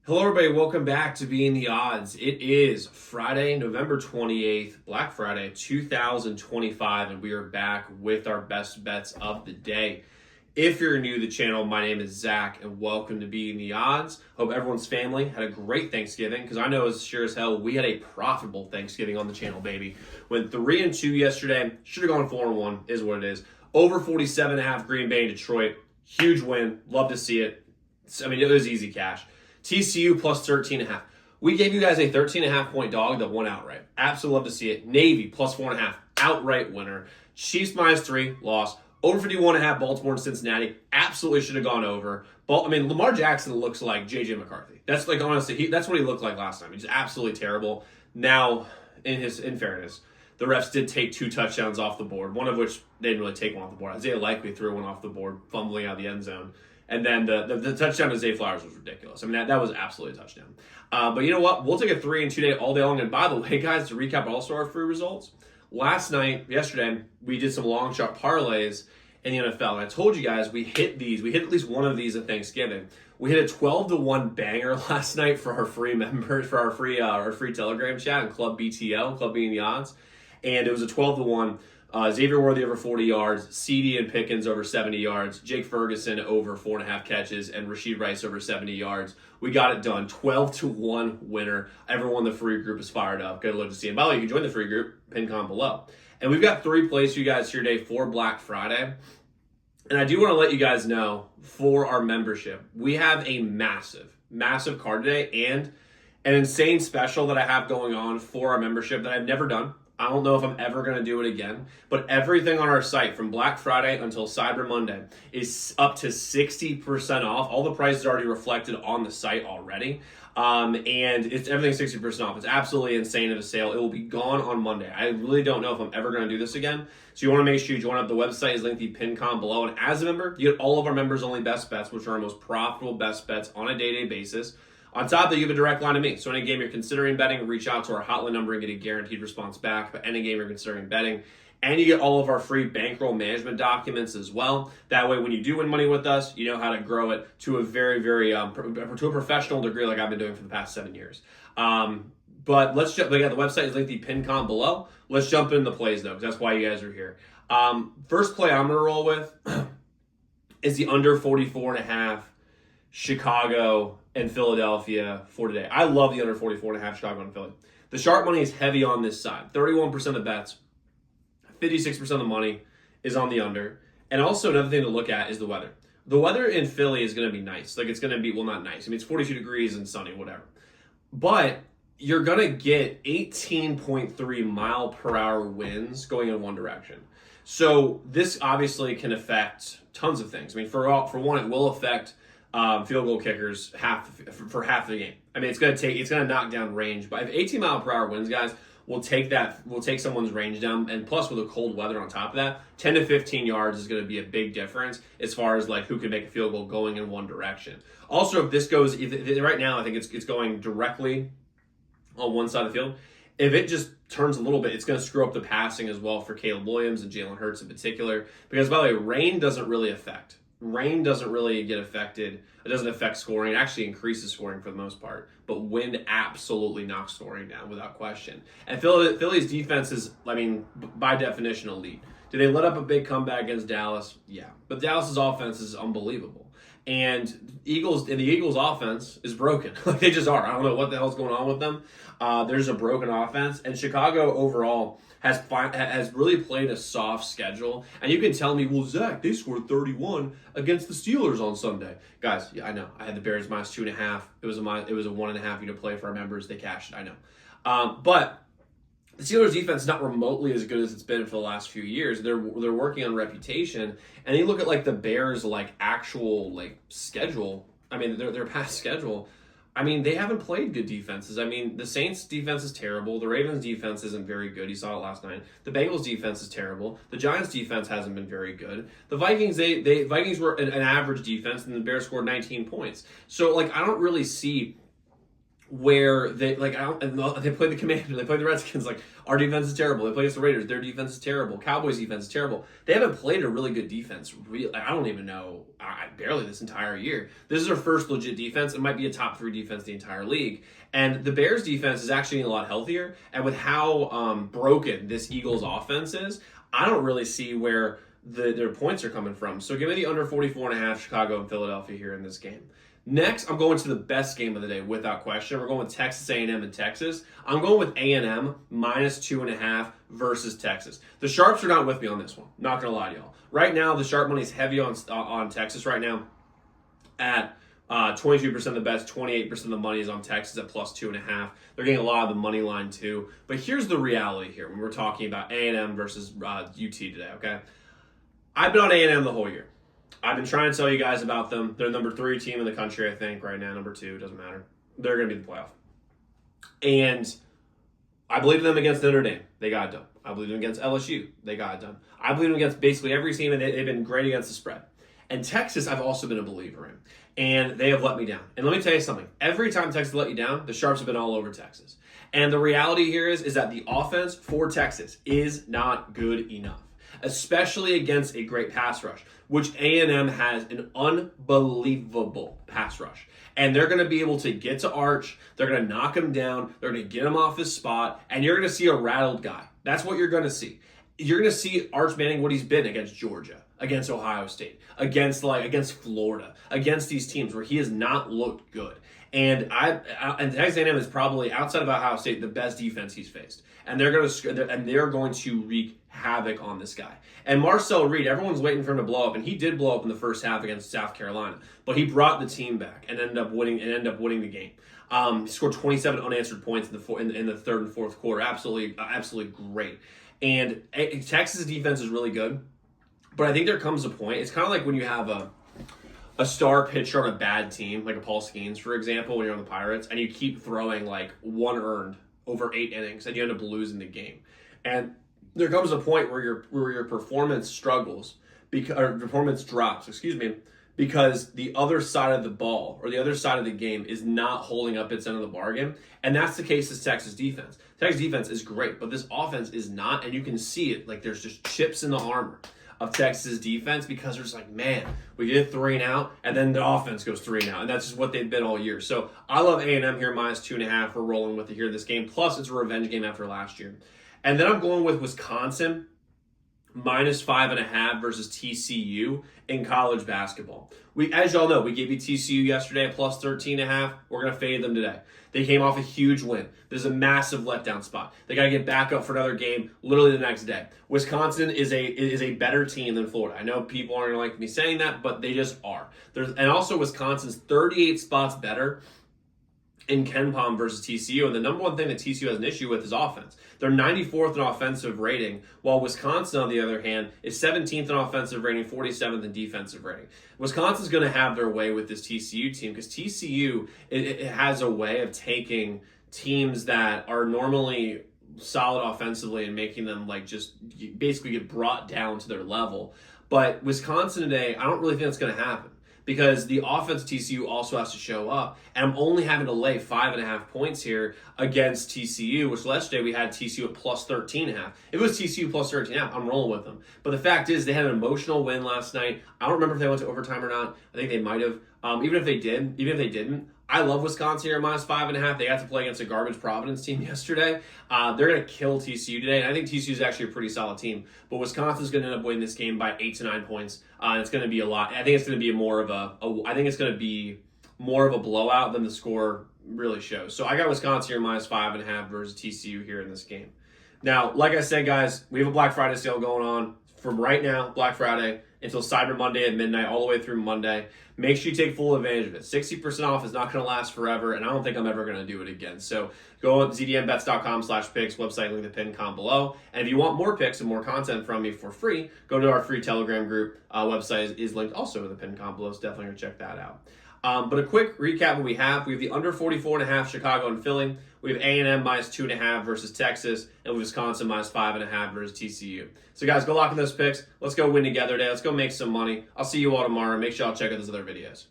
Hello, everybody. Welcome back to Being the Odds. It is Friday, November 28th, Black Friday, 2025, and we are back with our best bets of the day. If you're new to the channel, my name is Zach, and welcome to Being the Odds. Hope everyone's family had a great Thanksgiving, because I know as sure as hell we had a profitable Thanksgiving on the channel, baby. Went 3-2 yesterday. Should have gone 4-1, is what it is. Over 47.5 Green Bay and Detroit. Huge win. Love to see it. I mean, it was easy cash. TCU plus 13.5. We gave you guys a 13.5 point dog that won outright. Absolutely love to see it. Navy plus 4.5. Outright winner. Chiefs minus 3. Loss. Over 51.5. Baltimore and Cincinnati. Absolutely should have gone over. Lamar Jackson looks like J.J. McCarthy. That's like, honestly, that's what he looked like last time. He's absolutely terrible. Now, in fairness, the refs did take 2 touchdowns off the board, one of which they didn't really take one off the board. Isaiah likely threw one off the board, fumbling out of the end zone. And then the touchdown to Zay Flowers was ridiculous. I mean, that was absolutely a touchdown. But you know what? We'll take a 3-2 day all day long. And by the way, guys, to recap also our free results, yesterday, we did some long shot parlays in the NFL. And I told you guys we hit these. We hit at least one of these at Thanksgiving. We hit a 12-1 banger last night for our free members, for our free Telegram chat and Club BTL, Club Being the Odds. And it was a 12-1. Xavier Worthy over 40 yards, CD and Pickens over 70 yards, Jake Ferguson over 4.5 catches, and Rashid Rice over 70 yards. We got it done. 12-1 winner. Everyone in the free group is fired up. Good luck to see. And by the way, you can join the free group, pin comment below. And we've got 3 plays for you guys here today for Black Friday. And I do want to let you guys know, for our membership, we have a massive card today and an insane special that I have going on for our membership that I've never done. I don't know if I'm ever going to do it again, but everything on our site from Black Friday until Cyber Monday is up to 60% off. All the prices are already reflected on the site already. And everything's 60% off. It's absolutely insane of a sale. It will be gone on Monday. I really don't know if I'm ever going to do this again. So you want to make sure you join up. The website is linked in the pinned comment below. And as a member, you get all of our members only best bets, which are our most profitable best bets on a day-to-day basis. On top of that, you have a direct line to me. So any game you're considering betting, reach out to our hotline number and get a guaranteed response back. But any game you're considering betting, and you get all of our free bankroll management documents as well. That way, when you do win money with us, you know how to grow it to a very, to a professional degree, like I've been doing for the past 7 years. But let's jump. Again, the website is linked in the pinned comment below. Let's jump into the plays though, because that's why you guys are here. First play I'm gonna roll with is the under 44.5 Chicago and Philadelphia for today. I love the under 44.5 Chicago and Philly. The sharp money is heavy on this side. 31% of the bets, 56% of the money is on the under. And also another thing to look at is the weather. The weather in Philly is going to be nice. Like it's going to be, well, not nice. I mean, it's 42 degrees and sunny, whatever. But you're going to get 18.3 mile per hour winds going in one direction. So this obviously can affect tons of things. I mean, for one, it will affect field goal kickers for half the game. I mean, it's gonna knock down range. But if 18 mile per hour winds, guys, we'll take someone's range down. And plus, with the cold weather on top of that, 10 to 15 yards is going to be a big difference as far as like who can make a field goal going in one direction. Also, if this goes, right now, I think it's going directly on one side of the field. If it just turns a little bit, it's going to screw up the passing as well for Caleb Williams and Jalen Hurts in particular. Because by the way, rain doesn't really get affected. It doesn't affect scoring. It actually increases scoring for the most part. But wind absolutely knocks scoring down without question. And Philly's defense is, I mean, by definition, elite. Did they let up a big comeback against Dallas? Yeah. But Dallas's offense is unbelievable. And the Eagles' offense is broken. Like they just are. I don't know what the hell's going on with them. There's a broken offense. And Chicago overall has really played a soft schedule. And you can tell me, well, Zach, they scored 31 against the Steelers on Sunday. Guys, yeah, I know. I had the Bears minus 2.5. It was a 1.5 unit play for our members. They cashed it, I know. But the Steelers defense is not remotely as good as it's been for the last few years. They're working on reputation. And you look at like the Bears actual schedule. I mean, their past schedule. I mean, they haven't played good defenses. I mean, the Saints defense is terrible. The Ravens defense isn't very good. You saw it last night. The Bengals defense is terrible. The Giants defense hasn't been very good. The Vikings, Vikings were an average defense, and the Bears scored 19 points. So, I don't really see where they like they play the Commanders, they play the Redskins. Like, our defense is terrible. They play against the Raiders, their defense is terrible. Cowboys defense is terrible. They haven't played a really good defense. I don't even know. Barely this entire year. This is their first legit defense. It might be a top 3 defense in the entire league. And the Bears defense is actually a lot healthier. And with how broken this Eagles offense is, I don't really see where their points are coming from. So give me the under 44.5 Chicago and Philadelphia here in this game. Next, I'm going to the best game of the day without question. We're going with Texas A&M and Texas. I'm going with A&M minus 2.5 versus Texas. The Sharps are not with me on this one. Not going to lie to y'all. Right now, the Sharp money is heavy on Texas right now at 22% of the bets, 28% of the money is on Texas at plus 2.5. They're getting a lot of the money line too. But here's the reality here when we're talking about A&M versus UT today, okay? I've been on A&M the whole year. I've been trying to tell you guys about them. They're the number 3 team in the country, I think, right now. Number 2, doesn't matter. They're going to be in the playoff. And I believe in them against Notre Dame. They got it done. I believe in them against LSU. They got it done. I believe in them against basically every team, and they've been great against the spread. And Texas, I've also been a believer in. And they have let me down. And let me tell you something. Every time Texas let you down, the Sharps have been all over Texas. And the reality here is that the offense for Texas is not good enough, especially against a great pass rush, which A&M has an unbelievable pass rush. And they're going to be able to get to Arch. They're going to knock him down. They're going to get him off his spot. And you're going to see a rattled guy. That's what you're going to see. You're going to see Arch Manning what he's been against Georgia, against Ohio State, against Florida, against these teams where he has not looked good. And Texas A&M is probably, outside of Ohio State, the best defense he's faced. And they're going to wreak havoc on this guy. And Marcel Reed, everyone's waiting for him to blow up, and he did blow up in the first half against South Carolina. But he brought the team back and ended up winning the game. He scored 27 unanswered points in the third and fourth quarter. Absolutely great. And Texas' defense is really good. But I think there comes a point. It's kind of like when you have a star pitcher on a bad team, like a Paul Skeens, for example, when you're on the Pirates, and you keep throwing like 1 earned over 8 innings, and you end up losing the game. And there comes a point where your performance struggles, performance drops, because the other side of the ball or the other side of the game is not holding up its end of the bargain. And that's the case with Texas defense. Texas defense is great, but this offense is not, and you can see it. Like, there's just chips in the armor of Texas defense because they're just like, man, we get 3 and out, and then the offense goes 3 and out, and that's just what they've been all year. So I love A&M here minus 2.5. We're rolling with it here this game. Plus, it's a revenge game after last year. And then I'm going with Wisconsin minus 5.5 versus TCU in college basketball. As y'all know, we gave you TCU yesterday at plus 13.5. We're going to fade them today. They came off a huge win. This is a massive letdown spot. They got to get back up for another game literally the next day. Wisconsin is a better team than Florida. I know people aren't going to like me saying that, but they just are. And also Wisconsin's 38 spots better in KenPom versus TCU, and the number one thing that TCU has an issue with is offense. They're 94th in offensive rating, while Wisconsin, on the other hand, is 17th in offensive rating, 47th in defensive rating. Wisconsin's going to have their way with this TCU team because TCU it has a way of taking teams that are normally solid offensively and making them like just basically get brought down to their level. But Wisconsin today, I don't really think that's going to happen, because the offense of TCU also has to show up. And I'm only having to lay 5.5 points here against TCU, which yesterday we had TCU at plus 13.5. If it was TCU plus 13.5, I'm rolling with them. But the fact is, they had an emotional win last night. I don't remember if they went to overtime or not. I think they might have. Even if they didn't, I love Wisconsin here minus 5.5. They got to play against a garbage Providence team yesterday. They're going to kill TCU today, and I think TCU is actually a pretty solid team. But Wisconsin's going to end up winning this game by 8 to 9 points. It's going to be a lot. I think it's going to be more of a blowout than the score really shows. So I got Wisconsin here minus 5.5 versus TCU here in this game. Now, like I said, guys, we have a Black Friday sale going on from right now, Black Friday, until Cyber Monday at midnight, all the way through Monday. Make sure you take full advantage of it. 60% off is not going to last forever, and I don't think I'm ever going to do it again. So go on zdmbets.com/picks, website link in the pinned comment below. And if you want more picks and more content from me for free, go to our free Telegram group. Website is linked also in the pinned comment below, so definitely go check that out. But a quick recap of what we have. We have the under 44.5 Chicago and Philly. We have A&M minus 2.5 versus Texas, and Wisconsin minus 5.5 versus TCU. So guys, go lock in those picks. Let's go win together today. Let's go make some money. I'll see you all tomorrow. Make sure y'all check out those other videos.